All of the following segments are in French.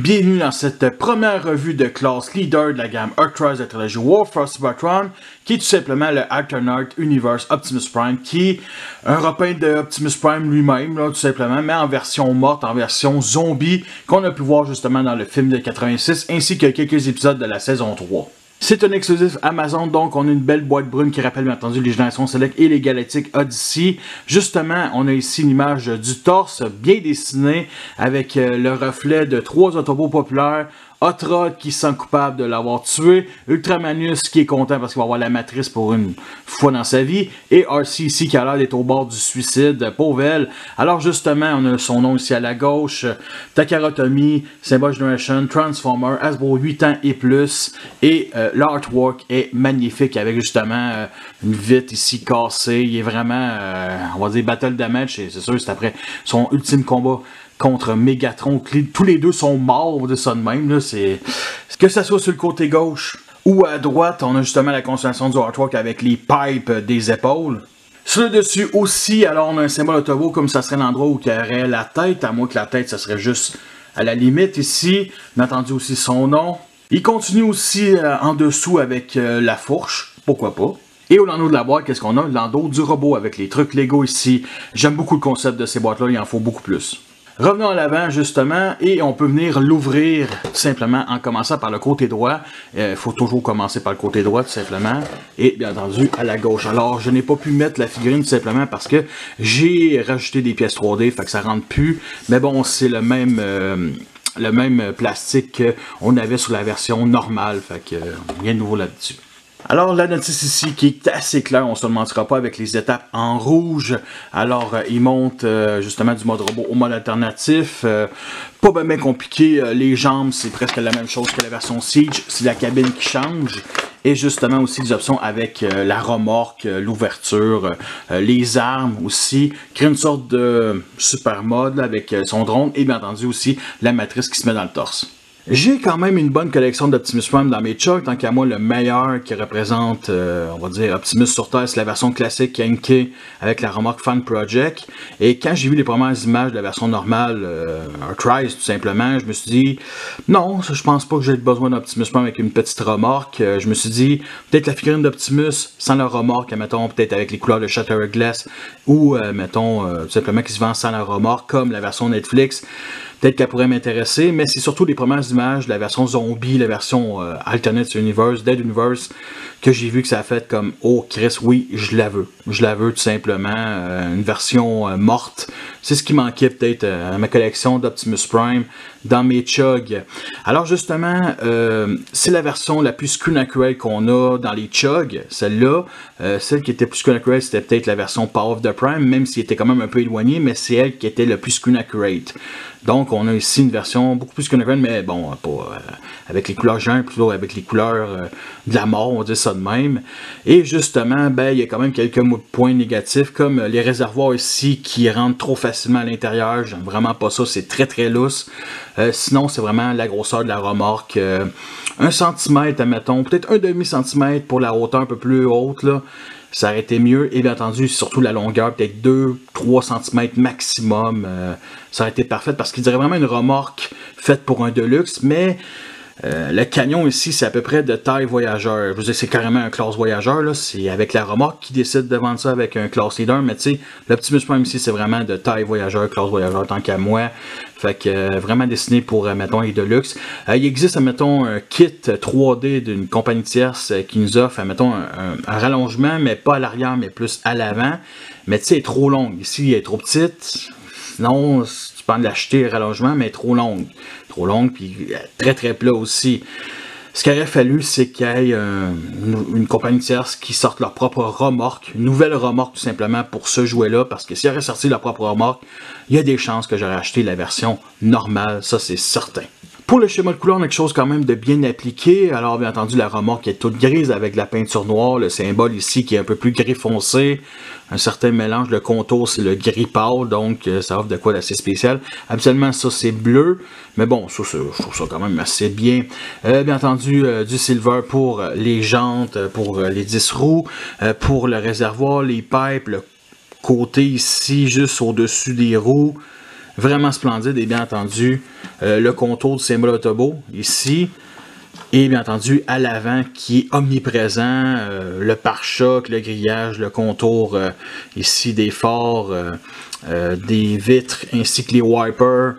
Bienvenue dans cette première revue de classe leader de la gamme Arctros de la trilogie Warfrost Cybertron, qui est tout simplement le Alternate Universe Optimus Prime, qui est un repeint de Optimus Prime lui-même, tout simplement, mais en version morte, en version zombie, qu'on a pu voir justement dans le film de 86, ainsi que quelques épisodes de la saison 3. C'est un exclusif Amazon, donc on a une belle boîte brune qui rappelle bien entendu les Générations Select et les Galactic Odyssey. Justement, on a ici l'image du torse bien dessiné avec le reflet de 3 Autobots populaires. Hot Rod qui se sent coupable de l'avoir tué, Ultramanus qui est content parce qu'il va avoir la matrice pour une fois dans sa vie, et RC ici qui a l'air d'être au bord du suicide, pauvre elle. Alors justement, on a son nom ici à la gauche, Takara Tomy, Symbol Generation, Transformer, Hasbro 8 ans et plus, et l'artwork est magnifique avec justement une vitre ici cassée, il est vraiment, on va dire Battle Damage, c'est sûr, c'est après son ultime combat contre Megatron. Tous les deux sont morts, on va dire ça de même. Là, que ça soit sur le côté gauche ou à droite, on a justement la constellation du artwork avec les pipes des épaules. Sur le dessus aussi, alors on a un symbole Autobot comme ça serait l'endroit où il y aurait la tête, à moins que la tête, ça serait juste à la limite ici. On a entendu aussi son nom. Il continue aussi en dessous avec la fourche, pourquoi pas. Et au landau de la boîte, qu'est-ce qu'on a? Le landau du robot avec les trucs Lego ici. J'aime beaucoup le concept de ces boîtes-là, il en faut beaucoup plus. Revenons à l'avant justement et on peut venir l'ouvrir tout simplement en commençant par le côté droit. Il faut toujours commencer par le côté droit tout simplement. Et bien entendu à la gauche. Alors je n'ai pas pu mettre la figurine tout simplement parce que j'ai rajouté des pièces 3D, fait que ça rentre plus. Mais bon, c'est le même plastique qu'on avait sur la version normale. Fait que rien de nouveau là-dessus. Alors la notice ici qui est assez claire, on ne se le mentira pas avec les étapes en rouge. Alors il monte justement du mode robot au mode alternatif. Pas bien compliqué, les jambes c'est presque la même chose que la version Siege, c'est la cabine qui change. Et justement aussi des options avec la remorque, l'ouverture, les armes aussi. Crée une sorte de super mode avec son drone et bien entendu aussi la matrice qui se met dans le torse. J'ai quand même une bonne collection d'Optimus Prime dans mes chucks, tant qu'à moi le meilleur qui représente, on va dire, Optimus sur Terre, c'est la version classique Yankee avec la remorque Fan Project. Et quand j'ai vu les premières images de la version normale, Arctros tout simplement, je me suis dit, non, je pense pas que j'ai besoin d'Optimus Prime avec une petite remorque. Je me suis dit, peut-être la figurine d'Optimus sans la remorque, mettons, peut-être avec les couleurs de Shattered Glass, ou mettons, tout simplement qui se vend sans la remorque, comme la version Netflix. Peut-être qu'elle pourrait m'intéresser, mais c'est surtout les premières images de la version zombie, la version Alternate Universe, Dead Universe, que j'ai vu que ça a fait comme « Oh Chris, oui, je la veux. Je la veux tout simplement. Une version morte. » C'est ce qui manquait peut-être à ma collection d'Optimus Prime dans mes chugs. Alors justement, c'est la version la plus screen accurate qu'on a dans les chugs. Celle-là, celle qui était plus screen accurate, c'était peut-être la version Power of the Prime, même s'il était quand même un peu éloigné, mais c'est elle qui était le plus screen accurate. Donc on a ici une version beaucoup plus screen accurate, mais bon, pas avec les couleurs jaunes, plutôt avec les couleurs de la mort, on va dire ça de même. Et justement, ben, il y a quand même quelques points négatifs, comme les réservoirs ici qui rentrent trop facilement à l'intérieur. J'aime vraiment pas ça, c'est très très lousse. Sinon, c'est vraiment la grosseur de la remorque. 1 cm, admettons, peut-être 1,5 cm pour la hauteur un peu plus haute, là. Ça aurait été mieux, et bien entendu, surtout la longueur, peut-être 2-3 cm maximum. Ça aurait été parfait parce qu'il dirait vraiment une remorque faite pour un Deluxe, mais le camion ici, c'est à peu près de taille voyageur. Je veux dire, c'est carrément un classe voyageur, là. C'est avec la remorque qui décide de vendre ça avec un classe leader, mais tu sais, l'Optimus Prime ici, c'est vraiment de taille voyageur, classe voyageur, tant qu'à moi. Fait que vraiment dessiné pour, mettons, les Deluxe. Il existe, mettons, un kit 3D d'une compagnie tierce qui nous offre, mettons, un rallongement, mais pas à l'arrière, mais plus à l'avant. Mais tu sais, elle est trop longue. Ici, elle est trop petite. Sinon, tu peux en l'acheter, le rallongement, mais elle est trop longue. Trop longue, puis très très plat aussi. Ce qu'il aurait fallu, c'est qu'il y ait une compagnie tierce qui sorte leur propre remorque, une nouvelle remorque tout simplement pour ce jouet-là, parce que s'il aurait sorti leur propre remorque, il y a des chances que j'aurais acheté la version normale, ça c'est certain. Pour le schéma de couleur, on a quelque chose quand même de bien appliqué. Alors, bien entendu, la remorque est toute grise avec de la peinture noire. Le symbole ici qui est un peu plus gris foncé. Un certain mélange. Le contour, c'est le gris pâle. Donc, ça offre de quoi d'assez spécial. Habituellement, ça, c'est bleu. Mais bon, ça, je trouve ça quand même assez bien. Bien entendu, du silver pour les jantes, pour les 10 roues, pour le réservoir, les pipes, le côté ici, juste au-dessus des roues. vraiment splendide. Et bien entendu, le contour du symbole Autobot ici. Et bien entendu, à l'avant qui est omniprésent, le pare-choc, le grillage, le contour ici des phares, des vitres ainsi que les wipers.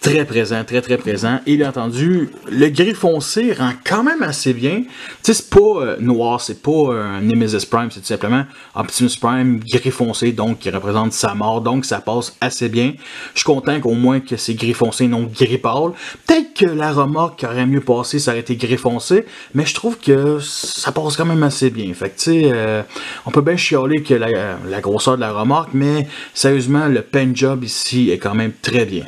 Très présent, très présent. Et bien entendu, le gris foncé rend quand même assez bien. Tu sais, c'est pas noir, c'est pas un Nemesis Prime, c'est tout simplement Optimus Prime gris foncé, donc qui représente sa mort, donc ça passe assez bien. Je suis content qu'au moins que c'est gris foncé, non gris pâle. Peut-être que la remorque aurait mieux passé, ça aurait été gris foncé, mais je trouve que ça passe quand même assez bien. Fait que tu sais, on peut bien chialer que la grosseur de la remorque, mais sérieusement, le paint job ici est quand même très bien.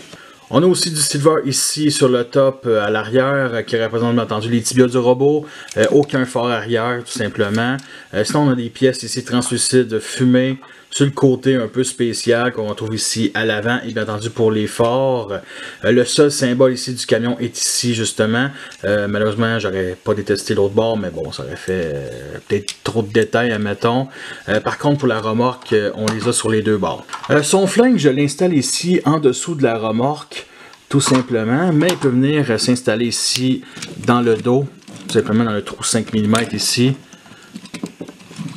On a aussi du silver ici sur le top à l'arrière qui représente bien entendu les tibias du robot. Aucun phare arrière tout simplement. Sinon on a des pièces ici translucides fumées sur le côté un peu spécial qu'on retrouve ici à l'avant et bien entendu pour les phares. Le seul symbole ici du camion est ici justement. Malheureusement j'aurais pas détesté l'autre bord mais bon ça aurait fait peut-être trop de détails admettons. Par contre pour la remorque on les a sur les deux bords. Son flingue je l'installe ici en dessous de la remorque tout simplement mais il peut venir s'installer ici dans le dos tout simplement dans le trou 5 mm ici.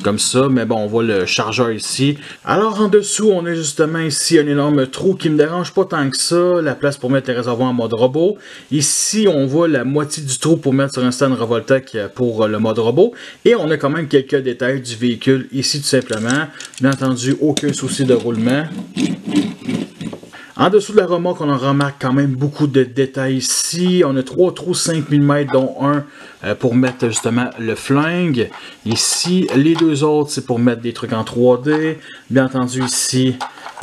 Comme ça, mais bon, on voit le chargeur ici. Alors en dessous, on a justement ici un énorme trou qui me dérange pas tant que ça, la place pour mettre les réservoirs en mode robot. Ici, on voit la moitié du trou pour mettre sur un stand Revoltech pour le mode robot. Et on a quand même quelques détails du véhicule ici tout simplement. Bien entendu, aucun souci de roulement. En dessous de la remorque, on en remarque quand même beaucoup de détails ici. On a 3 trous 5 mm, dont un pour mettre justement le flingue. Ici, les deux autres, c'est pour mettre des trucs en 3D. Bien entendu, ici,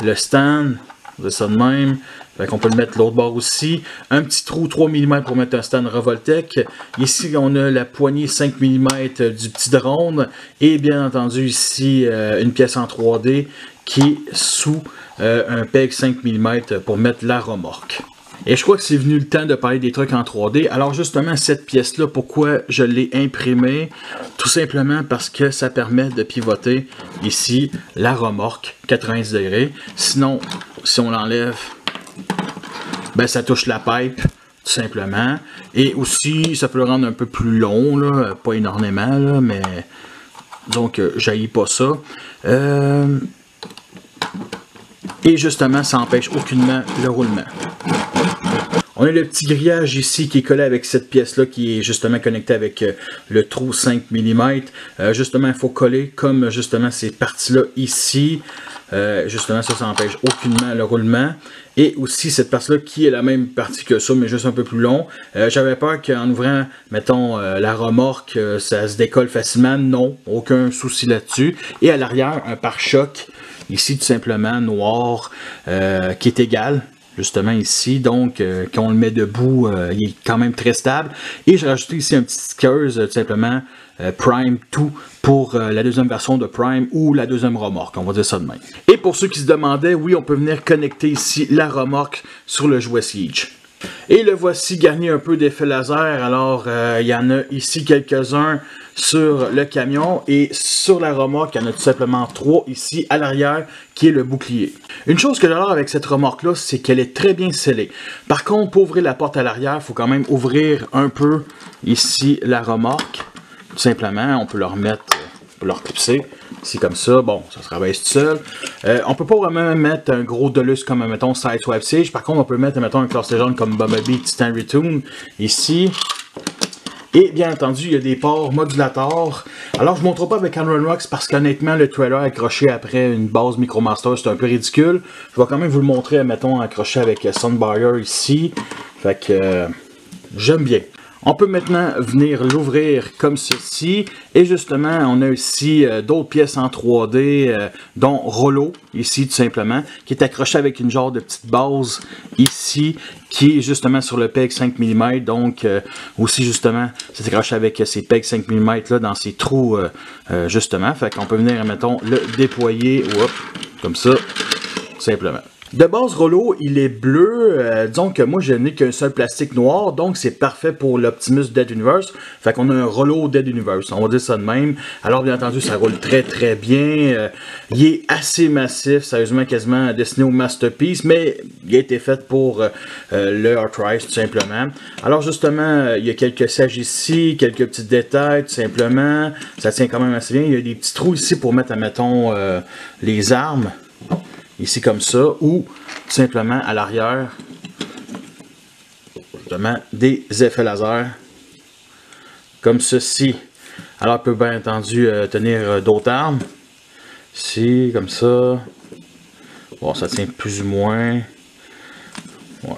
le stand. C'est ça de même. Fait qu'on peut le mettre de l'autre bord aussi. Un petit trou 3 mm pour mettre un stand Revoltech. Ici, on a la poignée 5 mm du petit drone. Et bien entendu, ici, une pièce en 3D qui est sous un PEG 5 mm pour mettre la remorque. Et je crois que c'est venu le temps de parler des trucs en 3D. Alors justement, cette pièce-là, pourquoi je l'ai imprimée? Tout simplement parce que ça permet de pivoter ici la remorque 90 degrés. Sinon, si on l'enlève, ben ça touche la pipe. Tout simplement. Et aussi, ça peut le rendre un peu plus long, là, pas énormément, là, mais donc j'haïs pas ça. Et justement, ça n'empêche aucunement le roulement. On a le petit grillage ici qui est collé avec cette pièce-là qui est justement connectée avec le trou 5 mm. Justement, il faut coller comme justement ces parties-là ici. Justement, ça n'empêche aucunement le roulement. Et aussi cette partie-là qui est la même partie que ça, mais juste un peu plus long. J'avais peur qu'en ouvrant, mettons, la remorque, ça se décolle facilement. Non, aucun souci là-dessus. Et à l'arrière, un pare-choc. Ici, tout simplement, noir, qui est égal, justement ici. Donc, quand on le met debout, il est quand même très stable. Et j'ai rajouté ici un petit sticker, tout simplement, Prime 2 pour la deuxième version de Prime ou la deuxième remorque, on va dire ça de même. Et pour ceux qui se demandaient, oui, on peut venir connecter ici la remorque sur le jouet Siege. Et le voici garni un peu d'effets laser. Alors, il y en a ici quelques-uns sur le camion et sur la remorque, il y en a tout simplement 3 ici à l'arrière qui est le bouclier. Une chose que j'adore avec cette remorque-là, c'est qu'elle est très bien scellée. Par contre, pour ouvrir la porte à l'arrière, il faut quand même ouvrir un peu ici la remorque. Tout simplement, on peut le remettre, on peut le reclipser. C'est comme ça, bon, ça se travaille tout seul. On peut pas vraiment mettre un gros Deluxe comme, mettons, Sideswipe Siege. Par contre, on peut mettre, mettons, un Classe Légende comme Bumblebee Titan Retoon, ici. Et bien entendu, il y a des ports modulateurs. Alors, je ne montre pas avec Iron Rocks parce qu'honnêtement, le trailer accroché après une base Micromaster, c'est un peu ridicule. Je vais quand même vous le montrer, mettons, accroché avec Sunbuyer ici. Fait que, j'aime bien. On peut maintenant venir l'ouvrir comme ceci. Et justement, on a ici d'autres pièces en 3D, dont Rollo, ici tout simplement, qui est accroché avec une genre de petite base ici, qui est justement sur le PEG 5 mm. Donc, aussi justement, c'est accroché avec ces PEG 5 mm là, dans ces trous, justement. Fait qu'on peut venir, mettons, le déployer, comme ça, simplement. De base, Rollo, il est bleu. Disons que moi, je n'ai qu'un seul plastique noir, donc c'est parfait pour l'Optimus Dead Universe. Fait qu'on a un Rollo Dead Universe, on va dire ça de même. Alors, bien entendu, ça roule très très bien. Il est assez massif, quasiment destiné au Masterpiece, mais il a été fait pour le Artrise, tout simplement. Alors, justement, il y a quelques sages ici, quelques petits détails, tout simplement. Ça tient quand même assez bien. Il y a des petits trous ici pour mettre, admettons, les armes. Ici comme ça, ou tout simplement à l'arrière, justement, des effets laser, comme ceci. Alors, il peut bien entendu tenir d'autres armes. Ici, comme ça. Bon, ça tient plus ou moins. Ouais.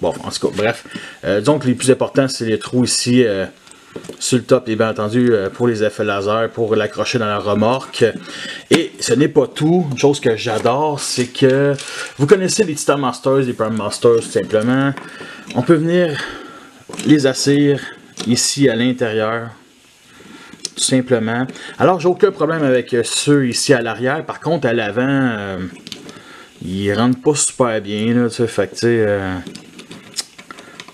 Bon, en tout cas, bref. Disons que les plus importants, c'est les trous ici. Sur le top, et bien entendu, pour les effets laser, pour l'accrocher dans la remorque. Et ce n'est pas tout. Une chose que j'adore, c'est que vous connaissez les Titan Masters, les Prime Masters, tout simplement. On peut venir les assir ici à l'intérieur, tout simplement. Alors, j'ai aucun problème avec ceux ici à l'arrière. Par contre, à l'avant, ils rentrent pas super bien, là, tu sais, fait que,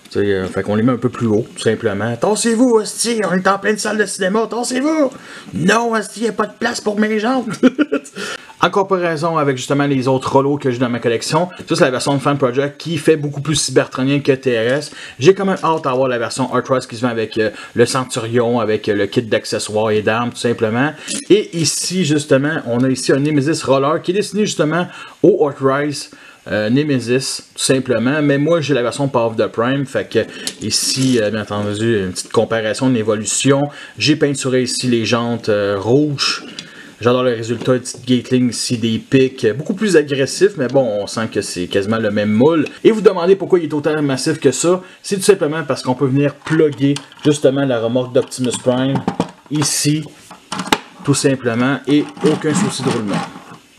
tu sais... fait qu'on les met un peu plus haut, tout simplement. Tassez-vous, hostie, on est en pleine salle de cinéma, tassez-vous! Non, hostie, il n'y a pas de place pour mes jambes! En comparaison avec justement les autres Rollos que j'ai dans ma collection, ça c'est la version de Fan Project qui fait beaucoup plus cybertronien que TRS. J'ai quand même hâte d'avoir la version Artrise qui se vend avec le Centurion, avec le kit d'accessoires et d'armes, tout simplement. Et ici, justement, on a ici un Nemesis Roller qui est destiné justement au Artrise. Nemesis, tout simplement, mais moi j'ai la version Power of the Prime, fait que ici, bien entendu, une petite comparaison, une évolution. J'ai peinturé ici les jantes rouges. J'adore le résultat, une petite Gatling ici, des pics, beaucoup plus agressifs, mais bon, on sent que c'est quasiment le même moule. Et vous demandez pourquoi il est autant massif que ça, c'est tout simplement parce qu'on peut venir plugger justement la remorque d'Optimus Prime ici, tout simplement, et aucun souci de roulement.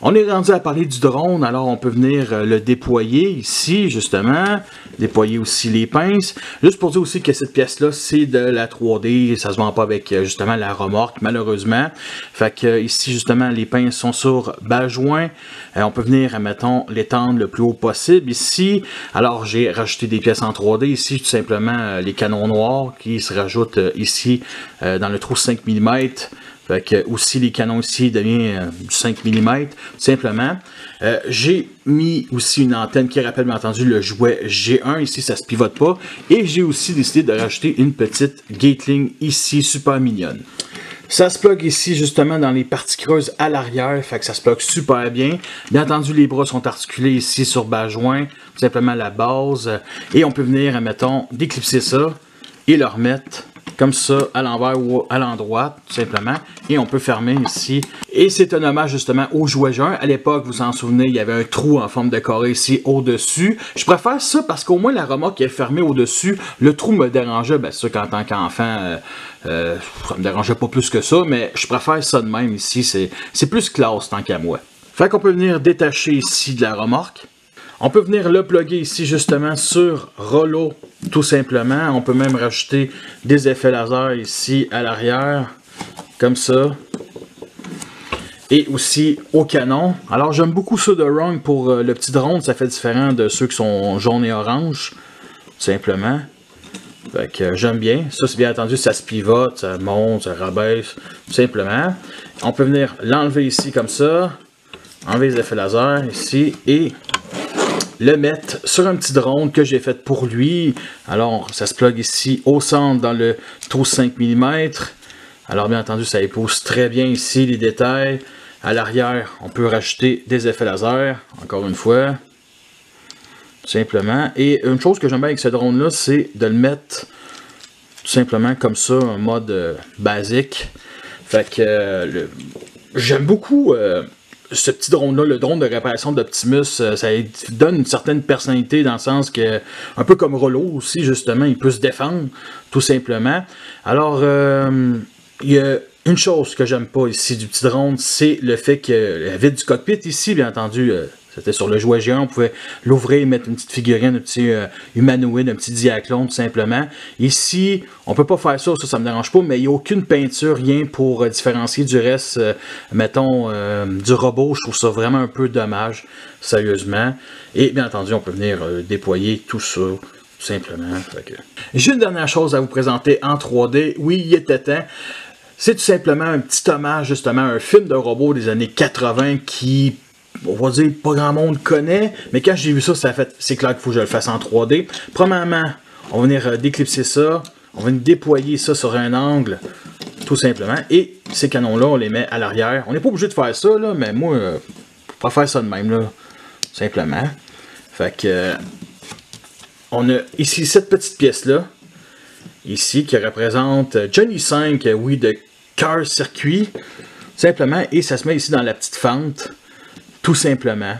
On est rendu à parler du drone, alors on peut venir le déployer ici, justement. Déployer aussi les pinces. Juste pour dire aussi que cette pièce-là, c'est de la 3D. Ça se vend pas avec, justement, la remorque, malheureusement. Fait que ici, justement, les pinces sont sur bas joint. On peut venir, admettons, l'étendre le plus haut possible ici. Alors, j'ai rajouté des pièces en 3D. Ici, tout simplement, les canons noirs qui se rajoutent ici dans le trou 5 mm. Fait que aussi les canons ici deviennent du 5 mm, tout simplement. J'ai mis aussi une antenne qui rappelle bien entendu le jouet G1, ici ça se pivote pas. Et j'ai aussi décidé de rajouter une petite Gatling ici, super mignonne. Ça se plug ici justement dans les parties creuses à l'arrière, fait que ça se plug super bien. Bien entendu, les bras sont articulés ici sur bas joint, tout simplement la base. Et on peut venir, admettons, déclipser ça et le remettre comme ça, à l'envers ou à l'endroit, tout simplement. Et on peut fermer ici. Et c'est un hommage justement au jouet G1. À l'époque, vous vous en souvenez, il y avait un trou en forme de carré ici au-dessus. Je préfère ça parce qu'au moins la remorque est fermée au-dessus. Le trou me dérangeait. Ben, c'est sûr qu'en tant qu'enfant, ça me dérangeait pas plus que ça. Mais je préfère ça de même ici. C'est plus classe tant qu'à moi. Fait qu'on peut venir détacher ici de la remorque. On peut venir le plugger ici justement sur Rollo, tout simplement. On peut même rajouter des effets laser ici à l'arrière, comme ça. Et aussi au canon. Alors j'aime beaucoup ceux de Wrong pour le petit drone, ça fait différent de ceux qui sont jaunes et orange, tout simplement. Fait que j'aime bien. Ça, c'est bien entendu, ça se pivote, ça monte, ça rabaisse, tout simplement. On peut venir l'enlever ici comme ça. Enlever les effets laser ici et le mettre sur un petit drone que j'ai fait pour lui. Alors, ça se plug ici au centre dans le trou 5 mm. Alors, bien entendu, ça épouse très bien ici les détails. À l'arrière, on peut rajouter des effets laser, encore une fois. Tout simplement. Et une chose que j'aime bien avec ce drone-là, c'est de le mettre tout simplement comme ça, en mode basique. Fait que j'aime beaucoup ce petit drone-là, le drone de réparation d'Optimus, ça donne une certaine personnalité dans le sens que, un peu comme Rollo aussi, justement, il peut se défendre, tout simplement. Alors, il y a une chose que j'aime pas ici du petit drone, c'est le fait que la vitre du cockpit ici, bien entendu, C'était sur le jouet géant, on pouvait l'ouvrir et mettre une petite figurine, un petit humanoïde, un petit diaclone tout simplement. Ici, on peut pas faire ça, ça me dérange pas, mais il n'y a aucune peinture, rien pour différencier du reste, mettons, du robot. Je trouve ça vraiment un peu dommage, sérieusement. Et bien entendu, on peut venir déployer tout ça. Tout simplement. J'ai une dernière chose à vous présenter en 3D. Oui, il était temps. C'est tout simplement un petit hommage justement à un film de robot des années 80 qui, on va dire, pas grand monde connaît. Mais quand j'ai vu ça, c'est clair qu'il faut que je le fasse en 3D. Premièrement, on va venir déclipser ça. On va venir déployer ça sur un angle. Tout simplement. Et ces canons-là, on les met à l'arrière. On n'est pas obligé de faire ça, là, mais moi, je peux pas faire ça de même, là. Simplement. Fait que... on a ici cette petite pièce-là, ici, qui représente Johnny 5, oui, de Cars Circuit, simplement, et ça se met ici dans la petite fente, tout simplement.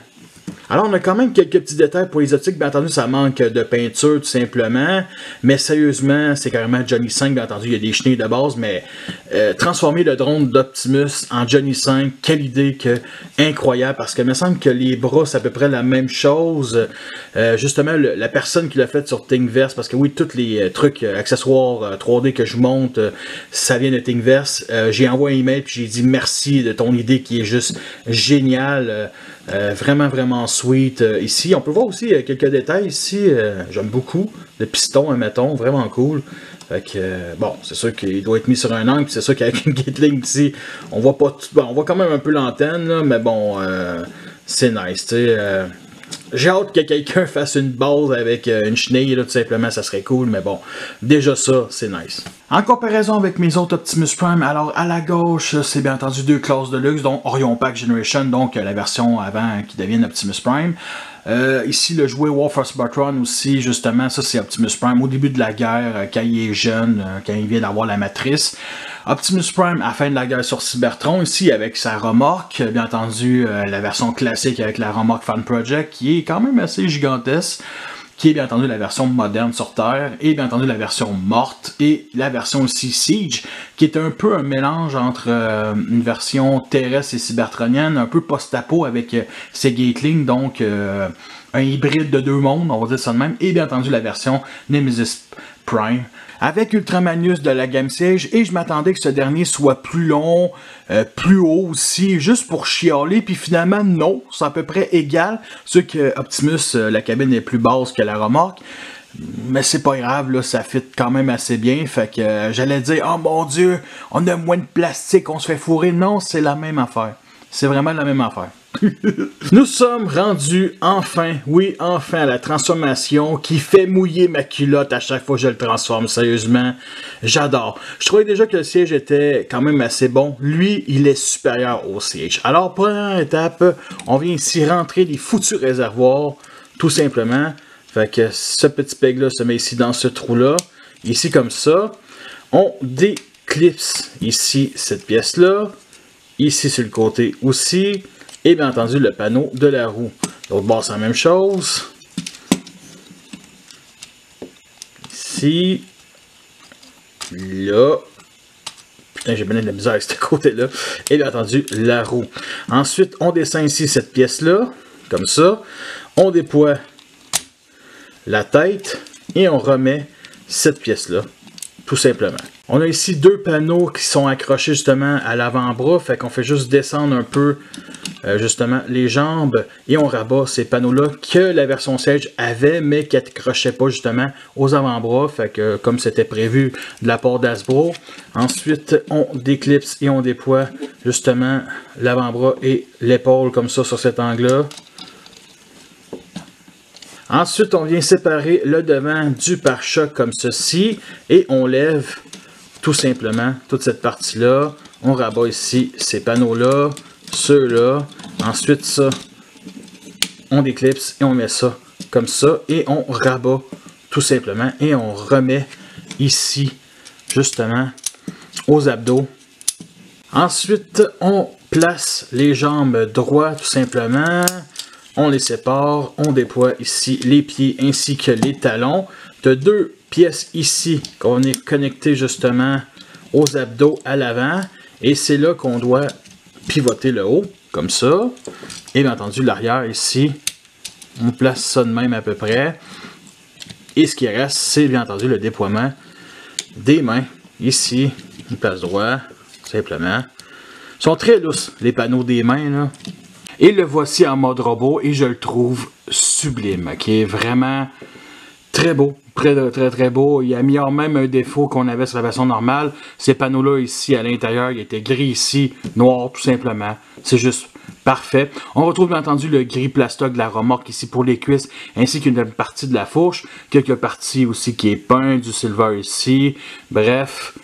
Alors, on a quand même quelques petits détails pour les optiques. Bien entendu, ça manque de peinture, tout simplement. Mais sérieusement, c'est carrément Johnny 5. Bien entendu, il y a des chenilles de base. Mais transformer le drone d'Optimus en Johnny 5, quelle idée incroyable. Parce que il me semble que les bras, c'est à peu près la même chose. Justement, la personne qui l'a fait sur Thingiverse. Parce que oui, tous les trucs, accessoires 3D que je monte, ça vient de Thingiverse. J'ai envoyé un email et j'ai dit merci de ton idée qui est juste géniale. Vraiment, vraiment sweet. Ici, on peut voir aussi quelques détails ici. J'aime beaucoup. Le piston, mettons, vraiment cool. Fait que, bon, c'est sûr qu'il doit être mis sur un angle. C'est sûr qu'avec une Gatling ici, on voit pas tout. Bon, on voit quand même un peu l'antenne, mais bon, c'est nice, tu sais. J'ai hâte que quelqu'un fasse une base avec une chenille, là, tout simplement, ça serait cool, mais bon, déjà ça, c'est nice. En comparaison avec mes autres Optimus Prime, alors à la gauche, c'est bien entendu deux classes de luxe, dont Orion Pack Generation, donc la version avant qui devient Optimus Prime. Ici, le jouet Warforce Cybertron aussi, justement, ça c'est Optimus Prime au début de la guerre, quand il est jeune, quand il vient d'avoir la matrice. Optimus Prime à la fin de la guerre sur Cybertron, ici avec sa remorque, bien entendu la version classique avec la remorque Fan Project, qui est quand même assez gigantesque, qui est bien entendu la version moderne sur Terre, et bien entendu la version morte, et la version aussi Siege, qui est un peu un mélange entre une version terrestre et cybertronienne, un peu post-apo avec ses Gatling, donc un hybride de deux mondes, on va dire ça de même, et bien entendu la version Nemesis Prime, avec Ultramanus de la gamme Siege, et je m'attendais que ce dernier soit plus long, plus haut aussi, juste pour chialer, puis finalement non, c'est à peu près égal, ce que Optimus, la cabine est plus basse que la remorque, mais c'est pas grave, là, ça fit quand même assez bien, fait que j'allais dire, oh mon dieu, on a moins de plastique, on se fait fourrer, non, c'est la même affaire, c'est vraiment la même affaire. Nous sommes rendus enfin, oui, enfin à la transformation qui fait mouiller ma culotte à chaque fois que je le transforme, sérieusement, j'adore. Je trouvais déjà que le siège était quand même assez bon, lui, il est supérieur au siège. Alors, première étape, on vient ici rentrer les foutus réservoirs, tout simplement. Fait que ce petit peg-là se met ici dans ce trou-là, ici comme ça. On déclipse ici cette pièce-là, ici sur le côté aussi. Et bien entendu, le panneau de la roue. L'autre bord, c'est la même chose. Ici. Là. Putain, j'ai bien de la misère avec ce côté-là. Et bien entendu, la roue. Ensuite, on descend ici cette pièce-là. Comme ça. On déploie la tête. Et on remet cette pièce-là. Tout simplement. On a ici deux panneaux qui sont accrochés justement à l'avant-bras. Fait qu'on fait juste descendre un peu justement les jambes et on rabat ces panneaux-là que la version Siege avait, mais qui n'accrochaient pas justement aux avant-bras. Fait que comme c'était prévu de la part d'Hasbro. Ensuite, on déclipse et on déploie justement l'avant-bras et l'épaule comme ça sur cet angle-là. Ensuite, on vient séparer le devant du pare-choc comme ceci et on lève tout simplement toute cette partie-là. On rabat ici ces panneaux-là, ceux-là. Ensuite, ça, on déclipse et on met ça comme ça et on rabat tout simplement et on remet ici justement aux abdos. Ensuite, on place les jambes droites tout simplement. On les sépare, on déploie ici les pieds ainsi que les talons. Tu as deux pièces ici qu'on est connecté justement aux abdos à l'avant. Et c'est là qu'on doit pivoter le haut, comme ça. Et bien entendu, l'arrière ici, on place ça de même à peu près. Et ce qui reste, c'est bien entendu le déploiement des mains. Ici, une place droite, simplement. Ils sont très lousses, les panneaux des mains, là. Et le voici en mode robot et je le trouve sublime, qui est vraiment très beau, très beau. Il améliore même un défaut qu'on avait sur la version normale. Ces panneaux-là ici à l'intérieur, il était gris ici, noir tout simplement. C'est juste parfait. On retrouve bien entendu le gris plastoc de la remorque ici pour les cuisses, ainsi qu'une partie de la fourche. Quelques parties aussi qui est peint, du silver ici. Bref,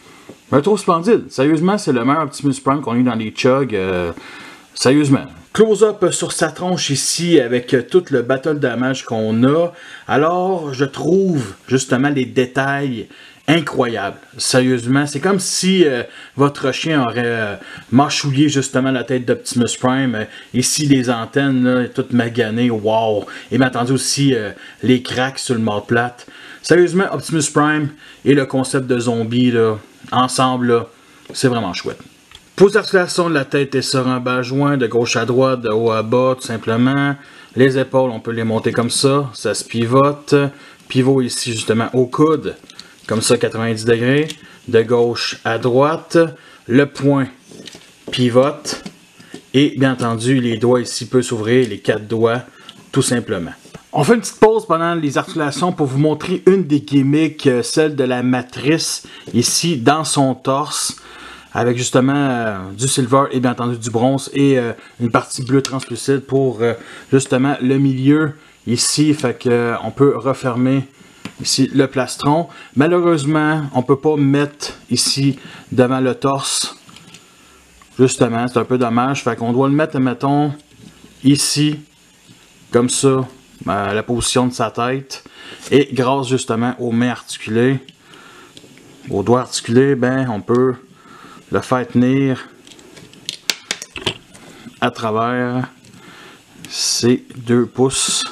je le trouve splendide. Sérieusement, c'est le meilleur Optimus Prime qu'on a eu dans les chugs. Sérieusement. Close-up sur sa tronche ici avec tout le battle damage qu'on a. Alors, je trouve justement les détails incroyables. Sérieusement, c'est comme si votre chien aurait mâchouillé justement la tête d'Optimus Prime. Ici, les antennes, là, toutes maganées. Wow! Et bien entendu aussi les cracks sur le mât plate. Sérieusement, Optimus Prime et le concept de zombie, là, ensemble, c'est vraiment chouette. Pour l'articulation de la tête est sur un bas joint, de gauche à droite, de haut à bas, tout simplement. Les épaules, on peut les monter comme ça se pivote. Pivot ici, justement, au coude, comme ça, 90 degrés. De gauche à droite. Le poing pivote. Et, bien entendu, les doigts ici peuvent s'ouvrir, les 4 doigts, tout simplement. On fait une petite pause pendant les articulations pour vous montrer une des gimmicks, celle de la matrice, ici, dans son torse. Avec justement du silver et bien entendu du bronze et une partie bleue translucide pour justement le milieu ici. Fait que on peut refermer ici le plastron. Malheureusement, on peut pas mettre ici devant le torse. Justement, c'est un peu dommage. Fait qu'on doit le mettre, mettons, ici, comme ça, à la position de sa tête. Et grâce justement aux mains articulées, aux doigts articulés, ben on peut le faire tenir à travers ces 2 pouces.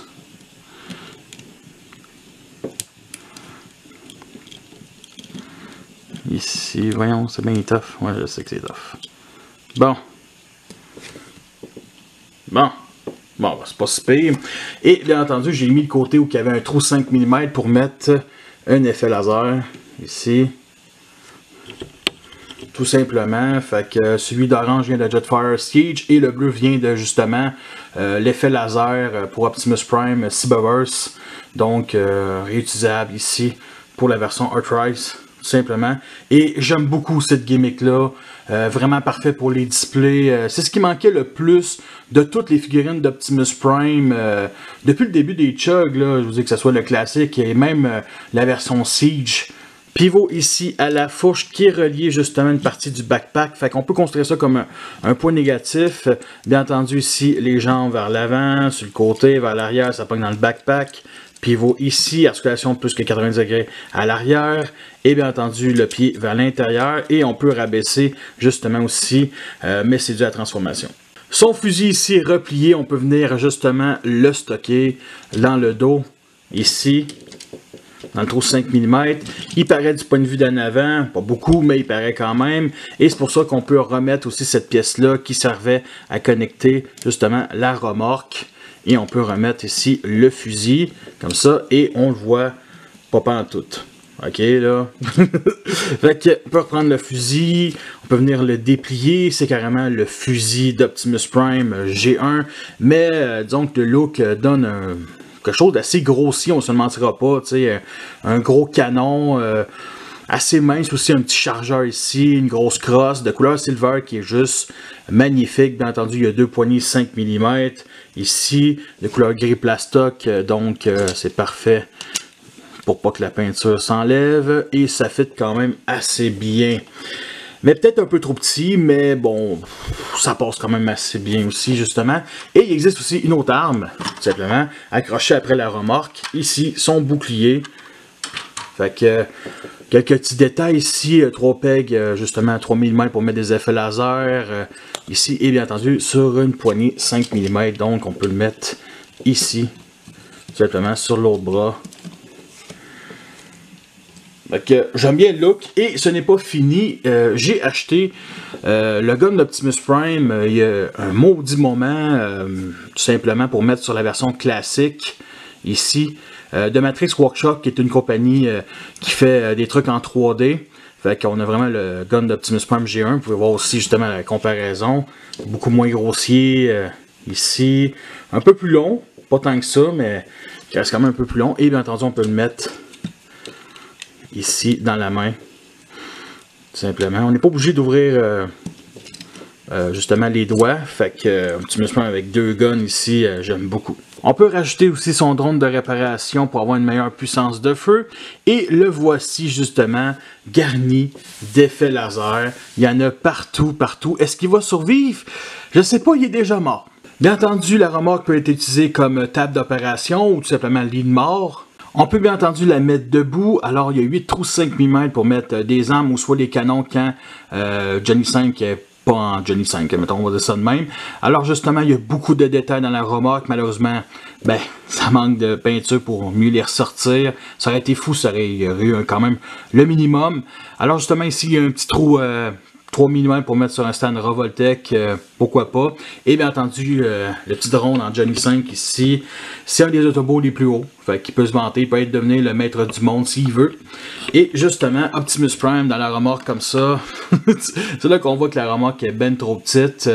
Ici, voyons, c'est bien tough. Ouais, je sais que c'est tough. Bon, c'est pas si pire. Et bien entendu, j'ai mis le côté où il y avait un trou 5 mm pour mettre un effet laser. Ici. Tout simplement, fait que celui d'orange vient de Jetfire Siege et le bleu vient de justement l'effet laser pour Optimus Prime Cyberverse, donc réutilisable ici pour la version Earthrise, tout simplement. Et j'aime beaucoup cette gimmick là, vraiment parfait pour les displays. C'est ce qui manquait le plus de toutes les figurines d'Optimus Prime depuis le début des chugs, là, je vous dis que ce soit le classique et même la version Siege. Pivot ici à la fourche qui est relié justement à une partie du backpack. Fait qu'on peut construire ça comme un point négatif. Bien entendu ici les jambes vers l'avant, sur le côté, vers l'arrière, ça pogne dans le backpack. Pivot ici, articulation de plus que 90 degrés à l'arrière. Et bien entendu le pied vers l'intérieur. Et on peut rabaisser justement aussi, mais c'est dû à la transformation. Son fusil ici est replié, on peut venir justement le stocker dans le dos ici. Dans le trou 5 mm. Il paraît du point de vue d'en avant, pas beaucoup, mais il paraît quand même. Et c'est pour ça qu'on peut remettre aussi cette pièce-là qui servait à connecter justement la remorque. Et on peut remettre ici le fusil, comme ça, et on le voit pas pantoute. Ok, là. Fait que, on peut reprendre le fusil, on peut venir le déplier. C'est carrément le fusil d'Optimus Prime G1. Mais disons que le look donne quelque chose d'assez grossier, on se mentira pas, tu sais, un gros canon, assez mince aussi, un petit chargeur ici, une grosse crosse de couleur silver qui est juste magnifique. Bien entendu, il y a 2 poignées 5 mm ici, de couleur gris plastoc, donc c'est parfait pour pas que la peinture s'enlève et ça fit quand même assez bien. Mais peut-être un peu trop petit, mais bon, ça passe quand même assez bien aussi, justement. Et il existe aussi une autre arme, tout simplement, accrochée après la remorque. Ici, son bouclier. Fait que, quelques petits détails ici, 3 pegs, justement, 3 mm pour mettre des effets laser. Ici, et bien entendu, sur une poignée 5 mm. Donc, on peut le mettre ici, tout simplement, sur l'autre bras. J'aime bien le look et ce n'est pas fini. J'ai acheté le gun d'Optimus Prime il y a un maudit moment, tout simplement pour mettre sur la version classique ici de Matrix Workshop, qui est une compagnie qui fait des trucs en 3D. Fait qu'on a vraiment le gun d'Optimus Prime G1. Vous pouvez voir aussi justement la comparaison. Beaucoup moins grossier ici. Un peu plus long, pas tant que ça, mais qui reste quand même un peu plus long. Et bien entendu, on peut le mettre ici dans la main, tout simplement. On n'est pas obligé d'ouvrir justement les doigts, fait que Optimus Prime avec deux guns ici, j'aime beaucoup. On peut rajouter aussi son drone de réparation pour avoir une meilleure puissance de feu, et le voici justement garni d'effets laser. Il y en a partout, partout. Est-ce qu'il va survivre? Je ne sais pas, il est déjà mort. Bien entendu, la remorque peut être utilisée comme table d'opération ou tout simplement lit de mort. On peut bien entendu la mettre debout. Alors, il y a 8 trous 5 mm pour mettre des armes ou soit des canons quand Johnny 5 est pas en Johnny 5, mettons, on va dire ça de même. Alors, justement, il y a beaucoup de détails dans la remorque. Malheureusement, ben, ça manque de peinture pour mieux les ressortir. Ça aurait été fou, ça aurait eu quand même le minimum. Alors, justement, ici, il y a un petit trou 3 mm pour mettre sur un stand Revoltech, pourquoi pas. Et bien entendu, le petit drone en Johnny 5 ici, c'est un des autobots les plus hauts. Fait qu'il peut se vanter, il peut être devenir le maître du monde s'il veut. Et justement, Optimus Prime dans la remorque comme ça, c'est là qu'on voit que la remorque est ben trop petite.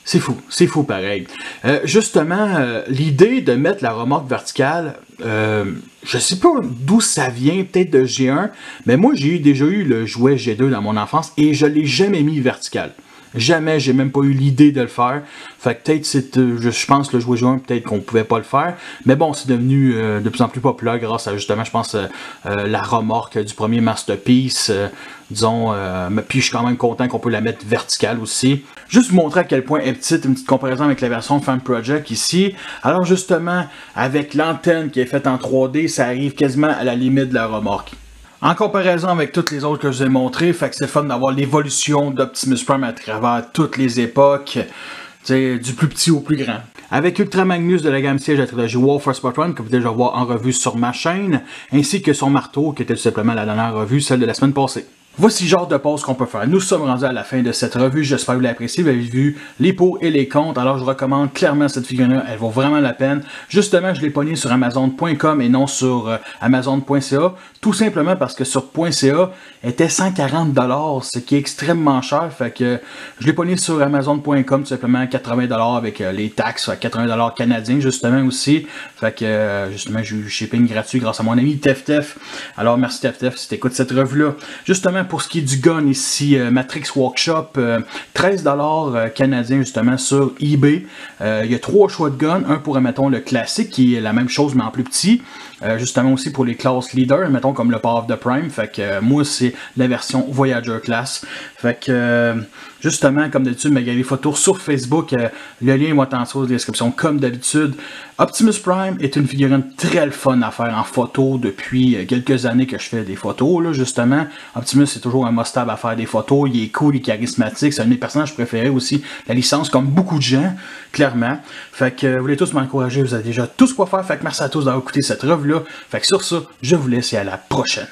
C'est fou pareil. Justement, l'idée de mettre la remorque verticale, je sais pas d'où ça vient, peut-être de G1, mais moi j'ai déjà eu le jouet G2 dans mon enfance et je l'ai jamais mis vertical. Jamais, j'ai même pas eu l'idée de le faire. Fait que peut-être c'est, je pense le jouet G1, peut-être qu'on pouvait pas le faire. Mais bon, c'est devenu de plus en plus populaire grâce à justement, je pense, la remorque du premier Masterpiece. Disons, puis je suis quand même content qu'on peut la mettre verticale aussi. Juste vous montrer à quel point elle est petite, une petite comparaison avec la version Fan Project ici. Alors justement, avec l'antenne qui est faite en 3D, ça arrive quasiment à la limite de la remorque. En comparaison avec toutes les autres que je vous ai montrées, fait que c'est fun d'avoir l'évolution d'Optimus Prime à travers toutes les époques, du plus petit au plus grand. Avec Ultra Magnus de la gamme siège de la trilogie War for Spartan, que vous pouvez déjà voir en revue sur ma chaîne, ainsi que son marteau, qui était tout simplement la dernière revue, celle de la semaine passée. Voici le genre de pause qu'on peut faire. Nous sommes rendus à la fin de cette revue. J'espère que vous l'appréciez. Vous avez vu les pots et les comptes. Alors, je recommande clairement cette figurine-là. Elle vaut vraiment la peine. Justement, je l'ai pognée sur Amazon.com et non sur Amazon.ca. Tout simplement parce que sur .ca, elle était 140 $, ce qui est extrêmement cher. Fait que je l'ai pognée sur Amazon.com, tout simplement 80 $ avec les taxes, 80 $ canadiens, justement aussi. Fait que, justement, j'ai eu shipping gratuit grâce à mon ami TefTef. Alors, merci TefTef si tu écoutes cette revue-là. Justement, pour ce qui est du gun ici, Matrix Workshop, 13 $ canadiens justement sur eBay. Il y a 3 choix de gun. Un pour, mettons, le classique qui est la même chose mais en plus petit. Justement aussi pour les classes leader, mettons comme le Power of the Prime. Fait que moi c'est la version Voyager Class. Fait que justement comme d'habitude, il y a des photos sur Facebook. Le lien va être en dessous de la description comme d'habitude. Optimus Prime est une figurine très fun à faire en photo depuis quelques années que je fais des photos là, justement. Optimus c'est toujours un must-have à faire des photos. Il est cool, il est charismatique. C'est un de mes personnages préférés aussi. La licence comme beaucoup de gens, clairement. Fait que vous voulez tous m'encourager, vous avez déjà tout ce quoi faire. Fait que merci à tous d'avoir écouté cette revue là. Fait que sur ça, je vous laisse et à la prochaine.